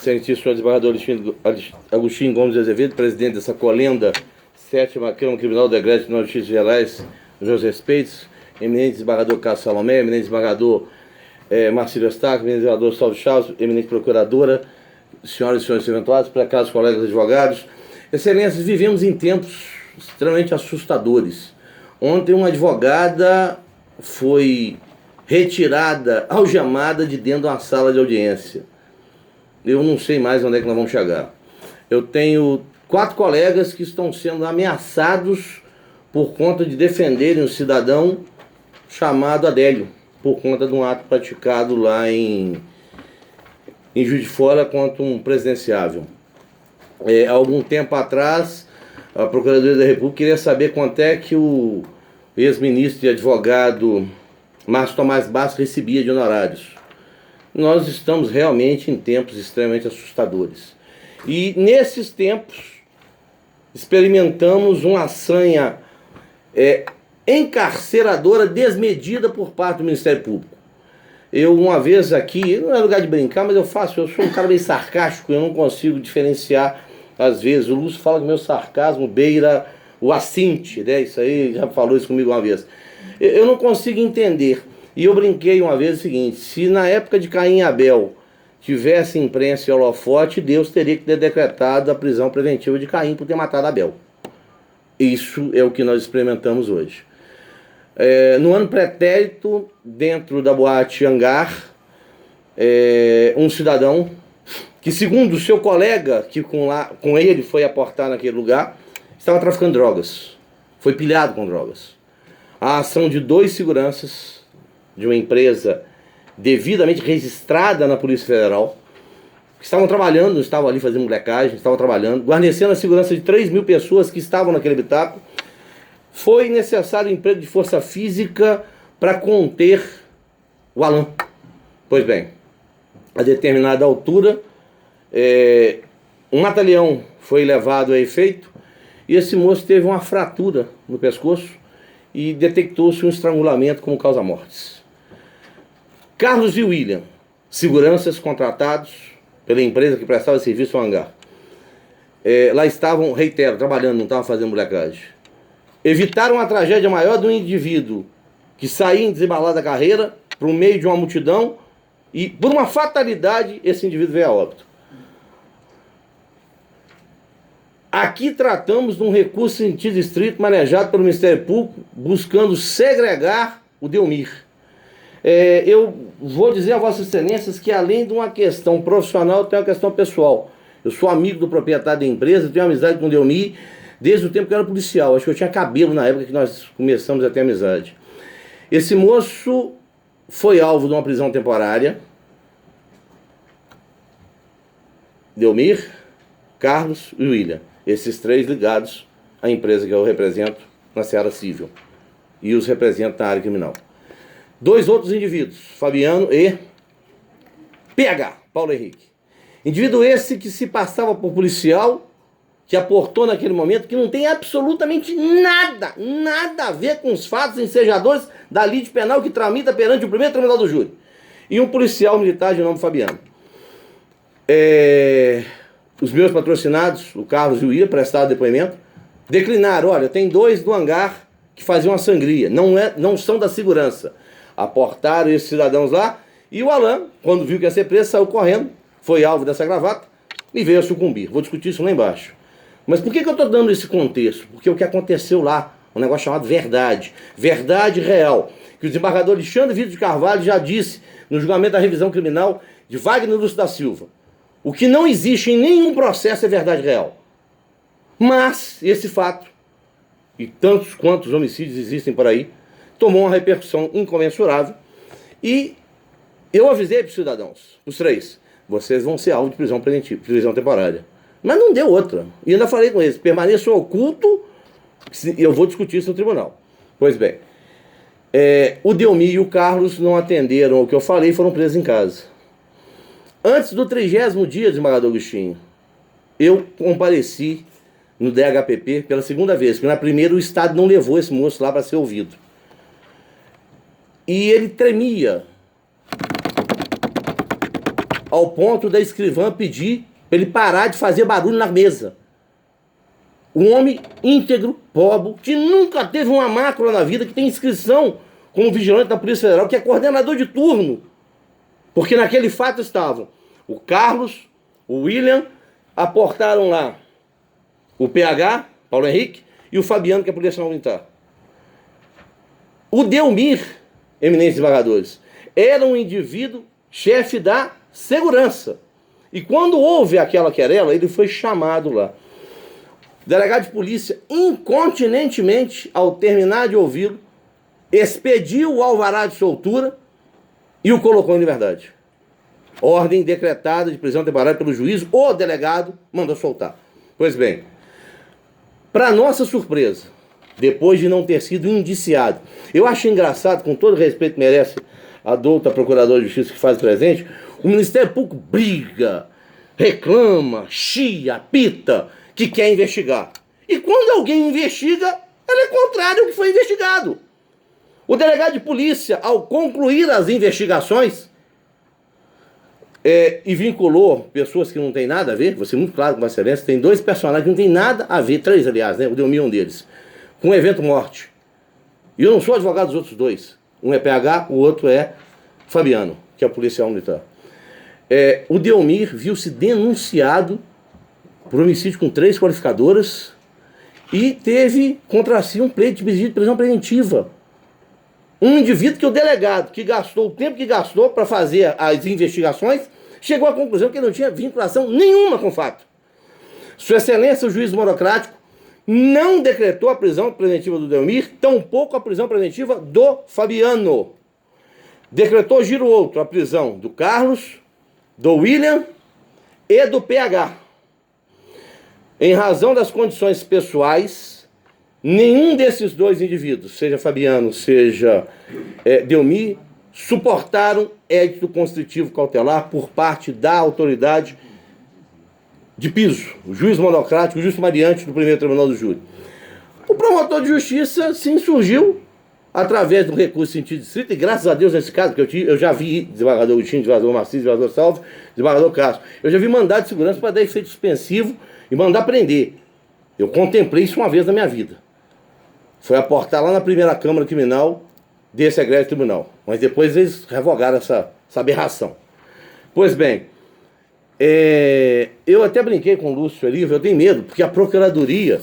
Excelentíssimo senhor desembargador Agostinho Gomes de Azevedo, presidente dessa colenda, 7ª Câmara Criminal do Decreto de Justiça Gerais, meus respeitos, eminente desembargador Cássio Salomé, eminente desembargador Marcílio Eustáquio, eminente desembargador Salvo Chaves, eminente procuradora, senhoras e senhores eventuados, precaros colegas advogados, excelências, vivemos em tempos extremamente assustadores. Ontem uma advogada foi retirada, algemada de dentro de uma sala de audiência. Eu não sei mais onde é que nós vamos chegar. Eu tenho 4 colegas que estão sendo ameaçados por conta de defenderem um cidadão chamado Adélio, por conta de um ato praticado lá em Juiz de Fora contra um presidenciável. Há algum tempo atrás, a Procuradoria da República queria saber quanto é que o ex-ministro e advogado Márcio Tomás Bastos recebia de honorários. Nós estamos realmente em tempos extremamente assustadores. E nesses tempos, experimentamos uma sanha encarceradora desmedida por parte do Ministério Público. Eu uma vez aqui, não é lugar de brincar, mas eu sou um cara meio sarcástico, eu não consigo diferenciar às vezes. O Lúcio fala que o meu sarcasmo beira o assinte, né? Isso aí, já falou isso comigo uma vez. Eu não consigo entender. E eu brinquei uma vez o seguinte: se na época de Caim e Abel tivesse imprensa e holofote, Deus teria que ter decretado a prisão preventiva de Caim por ter matado Abel. Isso é o que nós experimentamos hoje. No ano pretérito, dentro da boate Hangar, um cidadão que, segundo o seu colega, que com ele foi aportar naquele lugar, estava traficando drogas. Foi pilhado com drogas. A ação de 2 seguranças de uma empresa devidamente registrada na Polícia Federal, que estavam trabalhando, não estavam ali fazendo molecagem, estavam trabalhando, guarnecendo a segurança de 3.000 pessoas que estavam naquele habitáculo. Foi necessário emprego de força física para conter o Alan. Pois bem, a determinada altura, um mata-leão foi levado a efeito e esse moço teve uma fratura no pescoço e detectou-se um estrangulamento como causa-mortes. Carlos e William, seguranças contratados pela empresa que prestava serviço ao hangar, lá estavam, reitero, trabalhando, não estavam fazendo molecagem. Evitaram a tragédia maior de um indivíduo que saía desembalado da carreira para o meio de uma multidão e, por uma fatalidade, esse indivíduo veio a óbito. Aqui tratamos de um recurso em sentido estrito manejado pelo Ministério Público, buscando segregar o Delmir. Eu vou dizer a Vossas Excelências que, além de uma questão profissional, tem uma questão pessoal. Eu sou amigo do proprietário da empresa, tenho amizade com o Delmir desde o tempo que eu era policial. Acho que eu tinha cabelo na época que nós começamos a ter amizade. Esse moço foi alvo de uma prisão temporária. Delmir, Carlos e William. Esses 3 ligados à empresa que eu represento na seara civil e os represento na área criminal. 2 outros indivíduos, Fabiano e PH, Paulo Henrique. Indivíduo esse que se passava por policial, que aportou naquele momento, que não tem absolutamente nada a ver com os fatos ensejadores da lide penal que tramita perante o primeiro tribunal do júri. E um policial militar de nome Fabiano. Os meus patrocinados, o Carlos e o William, prestaram depoimento, declinaram: olha, tem 2 do hangar que faziam uma sangria, não são da segurança. Aportaram esses cidadãos lá, e o Alan, quando viu que ia ser preso, saiu correndo, foi alvo dessa gravata e veio a sucumbir. Vou discutir isso lá embaixo. Mas por que eu estou dando esse contexto? Porque o que aconteceu lá, um negócio chamado verdade, verdade real, que o desembargador Alexandre Vitor de Carvalho já disse no julgamento da revisão criminal de Wagner Lúcio da Silva. O que não existe em nenhum processo é verdade real. Mas esse fato, e tantos quantos homicídios existem por aí, tomou uma repercussão incomensurável. E eu avisei para os cidadãos, os 3, vocês vão ser alvo de prisão preventiva, prisão temporária. Mas não deu outra. E ainda falei com eles: permaneçam oculto, e eu vou discutir isso no tribunal. Pois bem, o Delmir e o Carlos não atenderam ao que eu falei e foram presos em casa. Antes do 30º dia, desembargador Agostinho, eu compareci no DHPP pela 2ª vez, porque na primeira o Estado não levou esse moço lá para ser ouvido. E ele tremia. ao ponto da escrivã pedir para ele parar de fazer barulho na mesa. Um homem íntegro, pobre, que nunca teve uma mácula na vida, que tem inscrição como vigilante da Polícia Federal, que é coordenador de turno. Porque naquele fato estavam o Carlos, o William, aportaram lá o PH, Paulo Henrique, e o Fabiano, que é policial militar. O Delmir, eminentes desembargadores, era um indivíduo chefe da segurança. E quando houve aquela querela, ele foi chamado lá. O delegado de polícia, incontinentemente, ao terminar de ouvi-lo, expediu o alvará de soltura e o colocou em liberdade. Ordem decretada de prisão temporária pelo juiz, o delegado mandou soltar. Pois bem, para nossa surpresa, depois de não ter sido indiciado, eu acho engraçado, com todo respeito que merece a douta procuradora de justiça que faz presente, o Ministério Público briga, reclama, chia, pita, que quer investigar. E quando alguém investiga, ela é contrário ao que foi investigado. O delegado de polícia, ao concluir as investigações, e vinculou pessoas que não têm nada a ver, vou ser muito claro com Vossa Excelência, tem dois personagens que não têm nada a ver, três aliás, né? O Delmir é um deles, com o evento morte. E eu não sou advogado dos outros dois. Um é PH, o outro é Fabiano, que é policial militar. O Delmir viu-se denunciado por homicídio com 3 qualificadoras e teve contra si um pleito de pedido de prisão preventiva. Um indivíduo que o delegado, que gastou o tempo que gastou para fazer as investigações, chegou à conclusão que não tinha vinculação nenhuma com o fato. Sua Excelência, o juiz monocrático, não decretou a prisão preventiva do Delmir, tampouco a prisão preventiva do Fabiano. Decretou giro outro, a prisão do Carlos, do William e do PH. Em razão das condições pessoais, nenhum desses dois indivíduos, seja Fabiano, seja Delmir, suportaram édito constritivo cautelar por parte da autoridade de piso, o juiz monocrático, o juiz sumariante do primeiro tribunal do júri. O promotor de justiça se insurgiu através do recurso em sentido distrito, e graças a Deus nesse caso, porque eu já vi desembargador Utinho, desembargador Marcis, desembargador Salve, desembargador Castro, eu já vi mandado de segurança para dar efeito suspensivo e mandar prender. Eu contemplei isso uma vez na minha vida. Foi aportar lá na primeira Câmara Criminal desse egrégio tribunal. Mas depois eles revogaram essa aberração. Pois bem, eu até brinquei com o Lúcio ali, eu tenho medo, porque a Procuradoria,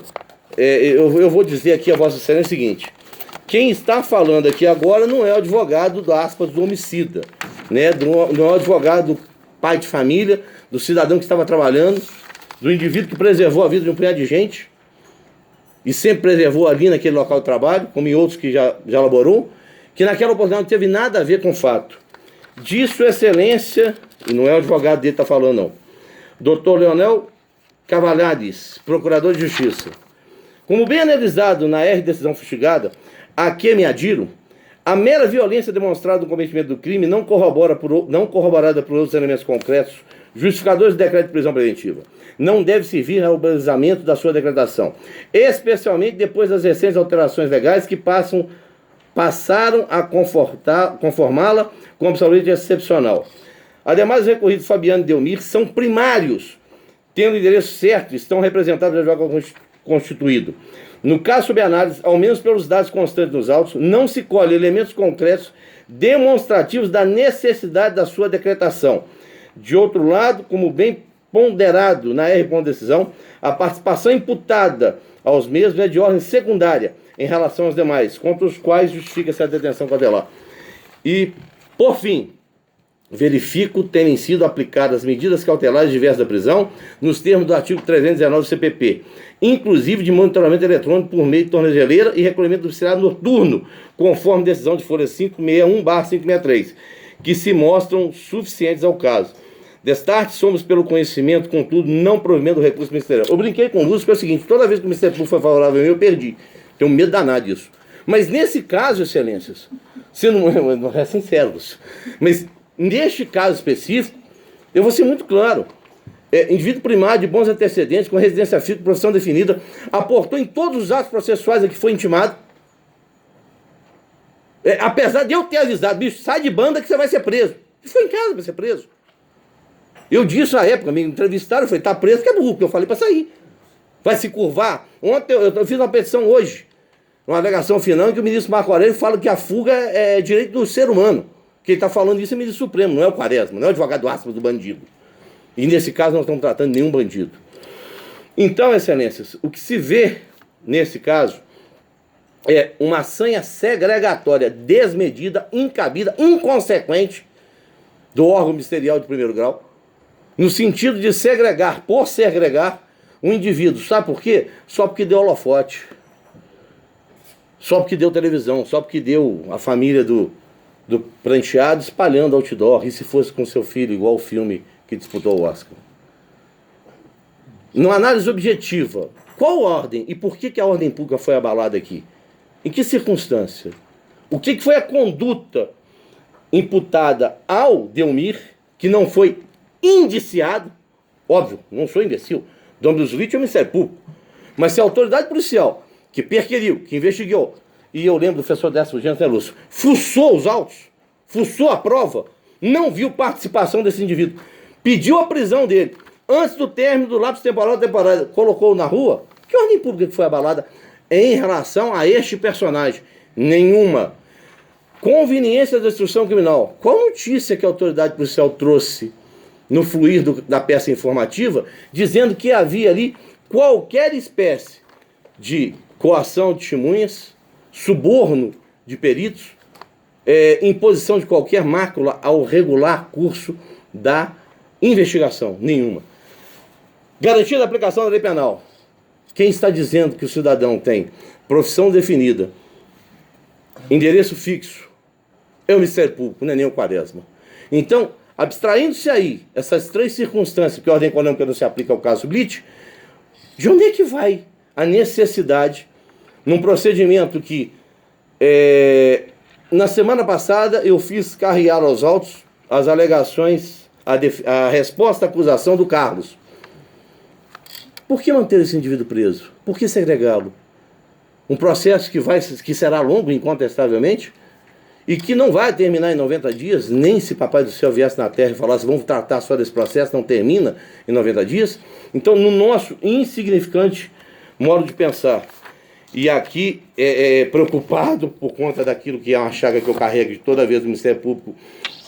eu vou dizer aqui a Vossa Excelência o seguinte: quem está falando aqui agora não é o advogado do homicida, né? Não é o advogado do pai de família, do cidadão que estava trabalhando, do indivíduo que preservou a vida de um punhado de gente e sempre preservou ali naquele local de trabalho, como em outros que já elaborou, que naquela oportunidade não teve nada a ver com o fato. Disso, Excelência, e não é o advogado dele que está falando não, Dr. Leonel Cavalhades, Procurador de Justiça. Como bem analisado na decisão fustigada, a que me adiro, a mera violência demonstrada no cometimento do crime não corroborada por outros elementos concretos, justificadores do decreto de prisão preventiva, não deve servir ao balizamento da sua decretação, especialmente depois das recentes alterações legais que passaram a conformá-la com absolutamente excepcional. Ademais, os recorridos Fabiano e Delmir são primários, tendo o endereço certo, estão representados no advogado constituído. No caso sob análise, ao menos pelos dados constantes nos autos, não se colhe elementos concretos demonstrativos da necessidade da sua decretação. De outro lado, como bem ponderado na decisão, a participação imputada aos mesmos é de ordem secundária em relação aos demais, contra os quais justifica-se a detenção cautelar. E, por fim, verifico terem sido aplicadas medidas cautelares diversas da prisão nos termos do artigo 319 do CPP, inclusive de monitoramento eletrônico por meio de tornozeleira e recolhimento domiciliar noturno, conforme decisão de folha 561/563, que se mostram suficientes ao caso. Destarte, somos pelo conhecimento, contudo, não provimento do recurso ministerial. Eu brinquei com o Lúcio, que é o seguinte: toda vez que o Ministério Público foi favorável a mim, eu perdi. Tenho medo danado disso. Mas nesse caso, Excelências, sendo sinceros, mas neste caso específico, eu vou ser muito claro. Indivíduo primário de bons antecedentes, com residência fixa, profissão definida, aportou em todos os atos processuais a que foi intimado. Apesar de eu ter avisado, bicho, sai de banda que você vai ser preso. E foi em casa para ser preso. Eu disse à época, me entrevistaram, eu falei, tá preso que é burro, porque eu falei para sair. Vai se curvar? Ontem eu fiz uma petição hoje, uma alegação final, em que o ministro Marco Aurélio fala que a fuga é direito do ser humano. Quem está falando isso é o ministro Supremo, não é o Quaresma, não é o advogado aspas do bandido. E nesse caso nós estamos tratando de nenhum bandido. Então, excelências, o que se vê nesse caso é uma sanha segregatória desmedida, incabida, inconsequente do órgão ministerial de primeiro grau, no sentido de segregar, por segregar, um indivíduo. Sabe por quê? Só porque deu holofote, só porque deu televisão, só porque deu a família do pranteado espalhando outdoor. E se fosse com seu filho, igual o filme que disputou o Oscar? Numa análise objetiva, qual ordem e por que a ordem pública foi abalada aqui? Em que circunstância? O que foi a conduta imputada ao Delmir, que não foi indiciado? Óbvio, não sou imbecil. Dom dos Vídeos é o Ministério Público. Mas se a autoridade policial, que perquiriu, que investigou, e eu lembro do professor Décio Gento Lúcio, fuçou os autos, fuçou a prova, não viu participação desse indivíduo, pediu a prisão dele, antes do término do lapso temporal da temporada, colocou na rua, que ordem pública que foi abalada em relação a este personagem? Nenhuma. Conveniência da instrução criminal. Qual notícia que a autoridade policial trouxe no fluir da peça informativa, dizendo que havia ali qualquer espécie de coação de testemunhas, suborno de peritos, imposição de qualquer mácula ao regular curso da investigação? Nenhuma. Garantia da aplicação da lei penal. Quem está dizendo que o cidadão tem profissão definida, endereço fixo, é o Ministério Público, não é nem o Quaresma. Então, abstraindo-se aí essas três circunstâncias, que a ordem econômica não se aplica ao caso Blitz, de onde é que vai a necessidade, num procedimento que, na semana passada, eu fiz carrear aos autos as alegações, a resposta à acusação do Carlos. Por que manter esse indivíduo preso? Por que segregá-lo? Um processo que será longo, incontestavelmente, e que não vai terminar em 90 dias, nem se Papai do Céu viesse na Terra e falasse, vamos tratar só desse processo, não termina em 90 dias. Então, no nosso insignificante modo de pensar, e aqui preocupado por conta daquilo que é uma chaga que eu carrego de toda vez o Ministério Público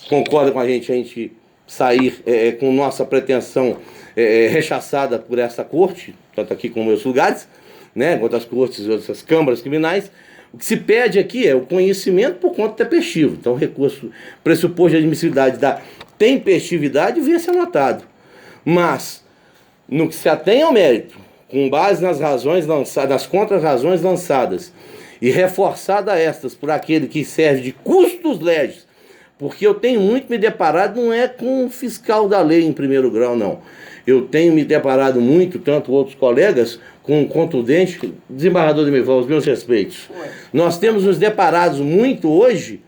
concorda com a gente sair com nossa pretensão rechaçada por essa corte, tanto aqui como em outros lugares, né, outras cortes e outras câmaras criminais. O que se pede aqui é o conhecimento por conta tempestivo. Então, o recurso pressuposto de admissibilidade da tempestividade devia ser anotado. Mas, no que se atém ao mérito, com base nas razões lançadas, nas contra-razões lançadas, e reforçada estas por aquele que serve de custos legis, porque eu tenho muito me deparado, não é com o fiscal da lei em primeiro grau, não. Eu tenho me deparado muito, tanto outros colegas, com um contundente, desembargador de Mival, os meus respeitos. Nós temos nos deparado muito hoje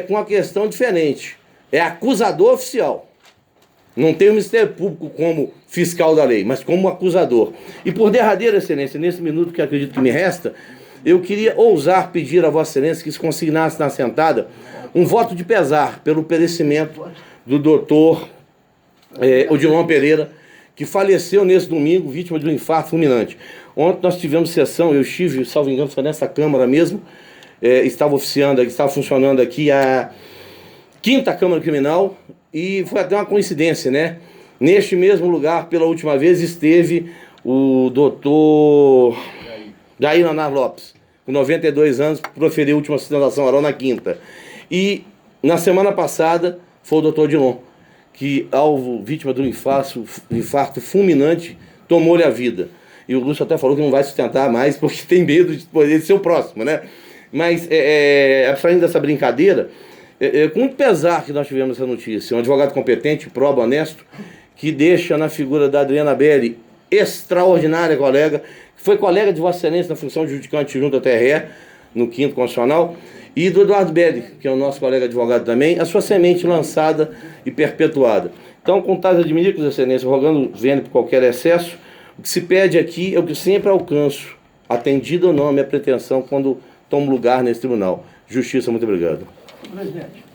com uma questão diferente. É acusador oficial. Não tem o Ministério Público como fiscal da lei, mas como acusador. E por derradeira, Excelência, nesse minuto que acredito que me resta, eu queria ousar pedir a Vossa Excelência que se consignasse na sentada um voto de pesar pelo perecimento do doutor Odilon Pereira, que faleceu nesse domingo, vítima de um infarto fulminante. Ontem nós tivemos sessão, eu estive, salvo engano, foi nessa Câmara mesmo, estava funcionando aqui a 5ª Câmara Criminal, e foi até uma coincidência, né? Neste mesmo lugar, pela última vez, esteve o doutor Jair Nanar Lopes, com 92 anos, proferiu a última sustentação oral na 5ª. E na semana passada foi o doutor Odilon, que, vítima de um infarto fulminante, tomou-lhe a vida. E o Lúcio até falou que não vai sustentar mais, porque tem medo de poder ser o próximo, né? Mas, saindo dessa brincadeira, com muito pesar que nós tivemos essa notícia, um advogado competente, probo, honesto, que deixa na figura da Adriana Belli, extraordinária colega, que foi colega de Vossa Excelência na função de judicante junto ao TRE, no 5º Constitucional, e do Eduardo Belli, que é o nosso colega advogado também, a sua semente lançada e perpetuada. Então, com tais adminículos, Excelência, rogando vênia por qualquer excesso, o que se pede aqui é o que sempre alcanço, atendido ou não a minha pretensão quando tomo lugar nesse tribunal. Justiça, muito obrigado. Presidente.